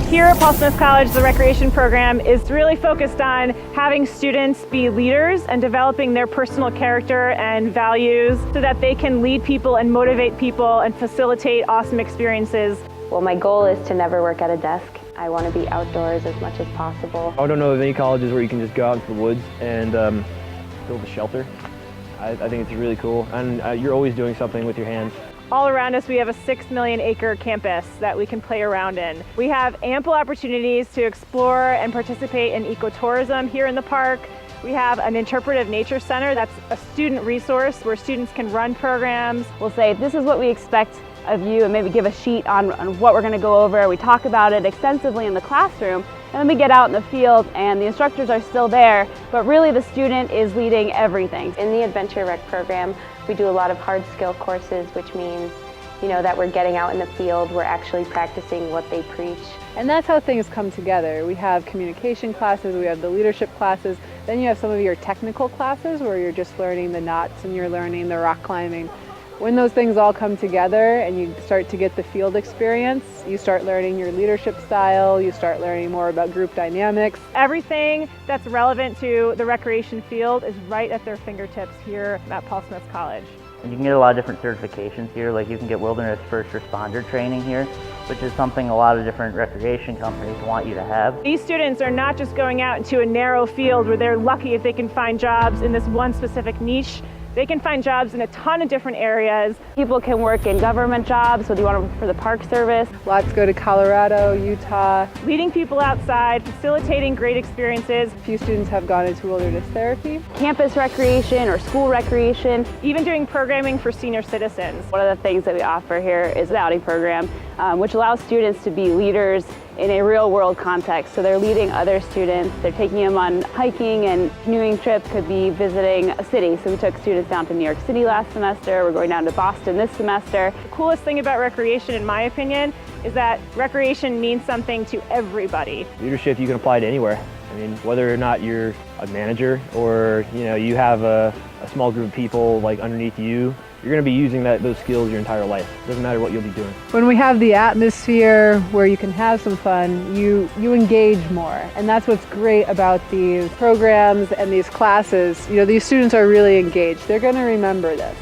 Here at Paul Smith College, the recreation program is really focused on having students be leaders and developing their personal character and values so that they can lead people and motivate people and facilitate awesome experiences. Well, my goal is to never work at a desk. I want to be outdoors as much as possible. I don't know of any colleges where you can just go out into the woods and build a shelter. I think it's really cool, and you're always doing something with your hands. All around us, we have a 6 million acre campus that we can play around in. We have ample opportunities to explore and participate in ecotourism here in the park. We have an interpretive nature center that's a student resource where students can run programs. We'll say, this is what we expect of you, and maybe give a sheet on what we're going to go over. We talk about it extensively in the classroom, and then we get out in the field and the instructors are still there, but really the student is leading everything. In the Adventure Rec program, we do a lot of hard skill courses, which means that we're getting out in the field, we're actually practicing what they preach. And that's how things come together. We have communication classes, we have the leadership classes, then you have some of your technical classes where you're just learning the knots and you're learning the rock climbing. When those things all come together and you start to get the field experience, you start learning your leadership style, you start learning more about group dynamics. Everything that's relevant to the recreation field is right at their fingertips here at Paul Smith College. And you can get a lot of different certifications here, like you can get wilderness first responder training here, which is something a lot of different recreation companies want you to have. These students are not just going out into a narrow field where they're lucky if they can find jobs in this one specific niche. They can find jobs in a ton of different areas. People can work in government jobs, whether you want to work for the Park Service. Lots go to Colorado, Utah. Leading people outside, facilitating great experiences. A few students have gone into wilderness therapy. Campus recreation or school recreation. Even doing programming for senior citizens. One of the things that we offer here is the outing program, which allows students to be leaders in a real world context. So they're leading other students, they're taking them on hiking and canoeing trips, could be visiting a city. So we took students down to New York City last semester, we're going down to Boston this semester. The coolest thing about recreation, in my opinion, is that recreation means something to everybody. Leadership you can apply to anywhere. I mean, whether or not you're a manager or you have a small group of people like underneath you, you're going to be using those skills your entire life. It doesn't matter what you'll be doing. When we have the atmosphere where you can have some fun, you engage more. And that's what's great about these programs and these classes. These students are really engaged. They're going to remember this.